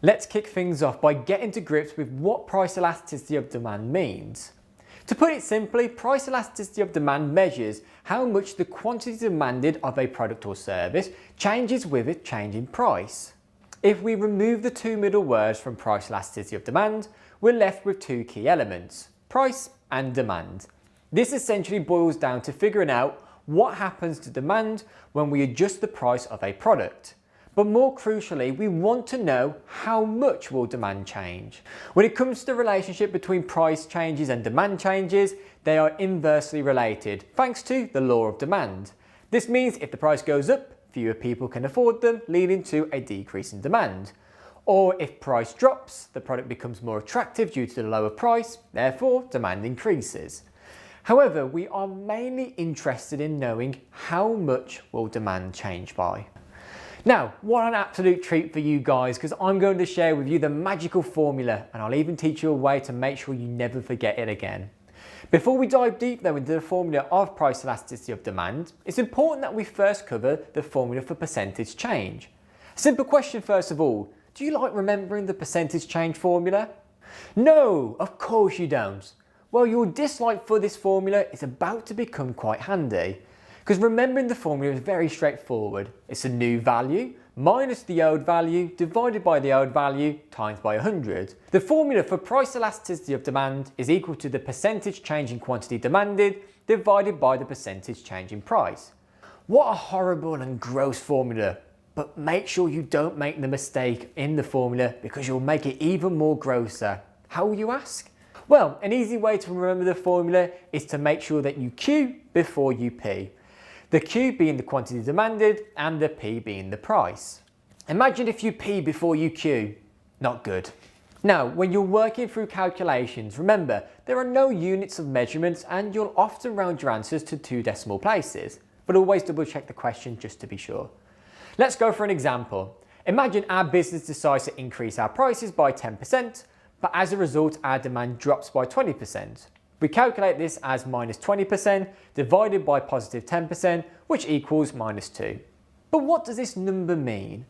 Let's kick things off by getting to grips with what price elasticity of demand means. To put it simply, price elasticity of demand measures how much the quantity demanded of a product or service changes with its change in price. If we remove the two middle words from price elasticity of demand, we're left with two key elements, price and demand. This essentially boils down to figuring out what happens to demand when we adjust the price of a product. But more crucially, we want to know how much will demand change. When it comes to the relationship between price changes and demand changes, they are inversely related, thanks to the law of demand. This means if the price goes up, fewer people can afford them, leading to a decrease in demand. Or if price drops, the product becomes more attractive due to the lower price, therefore demand increases. However, we are mainly interested in knowing how much will demand change by. Now, what an absolute treat for you guys, because I'm going to share with you the magical formula, and I'll even teach you a way to make sure you never forget it again. Before we dive deep though into the formula of price elasticity of demand, it's important that we first cover the formula for percentage change. Simple question first of all, do you like remembering the percentage change formula? No, of course you don't. Well, your dislike for this formula is about to become quite handy. Because remembering the formula is very straightforward. It's a new value minus the old value divided by the old value times by 100. The formula for price elasticity of demand is equal to the percentage change in quantity demanded divided by the percentage change in price. What a horrible and gross formula, but make sure you don't make the mistake in the formula because you'll make it even more grosser. How will you ask? Well, an easy way to remember the formula is to make sure that you Q before you P. The Q being the quantity demanded and the P being the price. Imagine if you P before you Q. Not good. Now, when you're working through calculations, remember there are no units of measurements and you'll often round your answers to 2 decimal places, but always double check the question just to be sure. Let's go for an example. Imagine our business decides to increase our prices by 10%, but as a result our demand drops by 20%. We calculate this as minus 20% divided by positive 10%, which equals minus 2. But what does this number mean?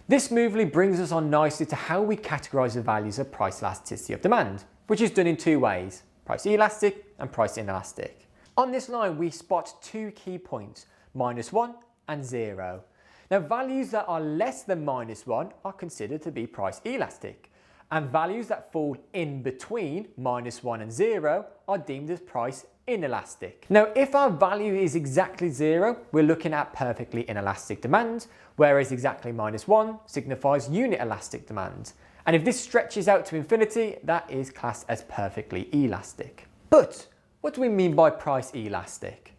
This smoothly brings us on nicely to how we categorise the values of price elasticity of demand, which is done in two ways, price elastic and price inelastic. On this line we spot two key points, minus 1 and 0. Now values that are less than minus 1 are considered to be price elastic. And values that fall in between minus 1 and 0 are deemed as price inelastic. Now, if our value is exactly 0, we're looking at perfectly inelastic demand, whereas exactly minus 1 signifies unit elastic demand. And if this stretches out to infinity, that is classed as perfectly elastic. But what do we mean by price elastic?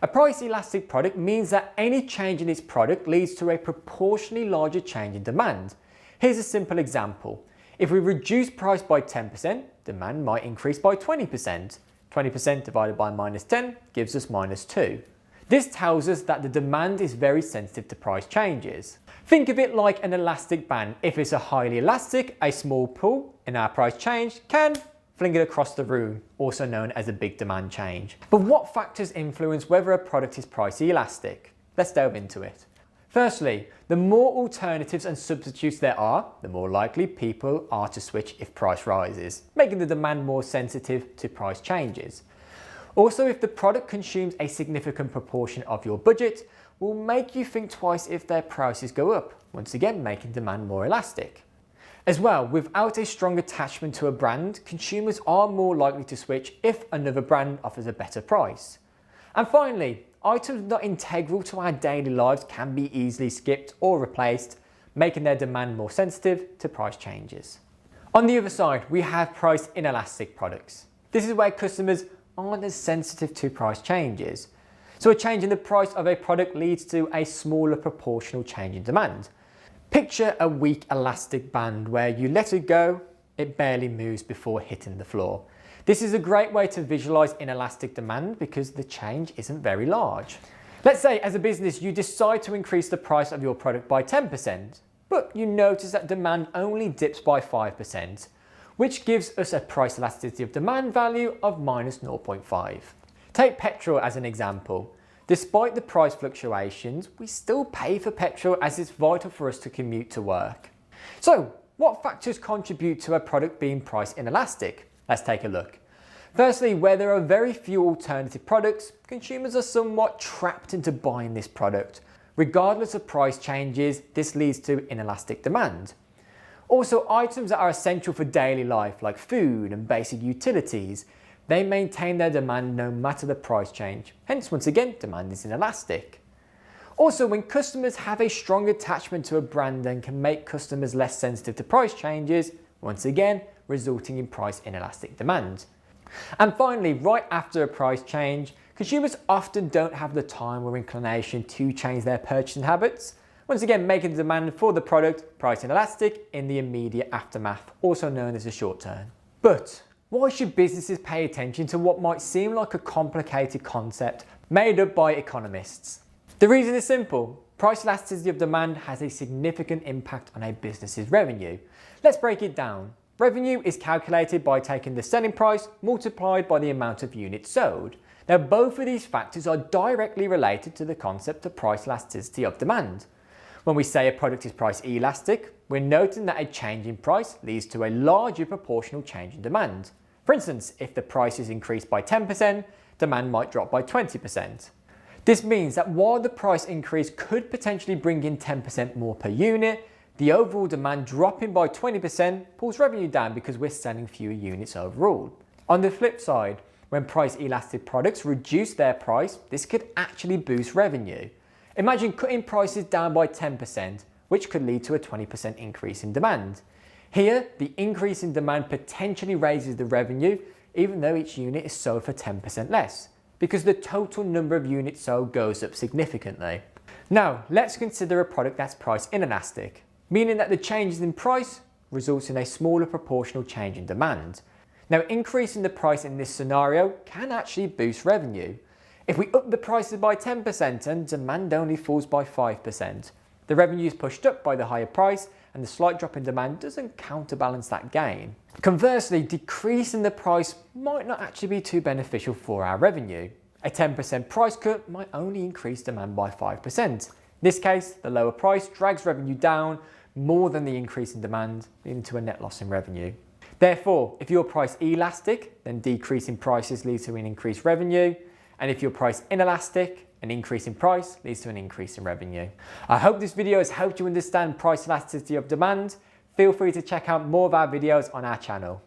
A price elastic product means that any change in its product leads to a proportionally larger change in demand. Here's a simple example. If we reduce price by 10%, demand might increase by 20%. 20% divided by minus 10 gives us minus 2. This tells us that the demand is very sensitive to price changes. Think of it like an elastic band. If it's a highly elastic, a small pull in our price change can fling it across the room, also known as a big demand change. But what factors influence whether a product is price elastic? Let's delve into it. Firstly, the more alternatives and substitutes there are, the more likely people are to switch if price rises, making the demand more sensitive to price changes. Also, if the product consumes a significant proportion of your budget, will make you think twice if their prices go up, once again making demand more elastic. As well, without a strong attachment to a brand, consumers are more likely to switch if another brand offers a better price. And finally, items not integral to our daily lives can be easily skipped or replaced, making their demand more sensitive to price changes. On the other side, we have price inelastic products. This is where customers aren't as sensitive to price changes. So a change in the price of a product leads to a smaller proportional change in demand. Picture a weak elastic band where you let it go, it barely moves before hitting the floor. This is a great way to visualize inelastic demand because the change isn't very large. Let's say as a business you decide to increase the price of your product by 10%, but you notice that demand only dips by 5%, which gives us a price elasticity of demand value of minus 0.5. Take petrol as an example. Despite the price fluctuations, we still pay for petrol as it's vital for us to commute to work. So, what factors contribute to a product being price inelastic? Let's take a look. Firstly, where there are very few alternative products, consumers are somewhat trapped into buying this product. Regardless of price changes, this leads to inelastic demand. Also, items that are essential for daily life, like food and basic utilities, they maintain their demand no matter the price change. Hence, once again, demand is inelastic. Also, when customers have a strong attachment to a brand and can make customers less sensitive to price changes, once again, resulting in price inelastic demand. And finally, right after a price change, consumers often don't have the time or inclination to change their purchasing habits, once again making the demand for the product price inelastic in the immediate aftermath, also known as a short term. But why should businesses pay attention to what might seem like a complicated concept made up by economists? The reason is simple. Price elasticity of demand has a significant impact on a business's revenue. Let's break it down. Revenue is calculated by taking the selling price multiplied by the amount of units sold. Now, both of these factors are directly related to the concept of price elasticity of demand. When we say a product is price elastic, we're noting that a change in price leads to a larger proportional change in demand. For instance, if the price is increased by 10%, demand might drop by 20%. This means that while the price increase could potentially bring in 10% more per unit, the overall demand dropping by 20% pulls revenue down because we're selling fewer units overall. On the flip side, when price elastic products reduce their price, this could actually boost revenue. Imagine cutting prices down by 10%, which could lead to a 20% increase in demand. Here, the increase in demand potentially raises the revenue, even though each unit is sold for 10% less, because the total number of units sold goes up significantly. Now, let's consider a product that's price inelastic, meaning that the changes in price results in a smaller proportional change in demand. Now, increasing the price in this scenario can actually boost revenue. If we up the prices by 10% and demand only falls by 5%, the revenue is pushed up by the higher price and the slight drop in demand doesn't counterbalance that gain. Conversely, decreasing the price might not actually be too beneficial for our revenue. A 10% price cut might only increase demand by 5%. In this case, the lower price drags revenue down more than the increase in demand, leading to a net loss in revenue. Therefore, if you're price elastic, then decreasing prices leads to an increased revenue. And if you're price inelastic, an increase in price leads to an increase in revenue. I hope this video has helped you understand price elasticity of demand. Feel free to check out more of our videos on our channel.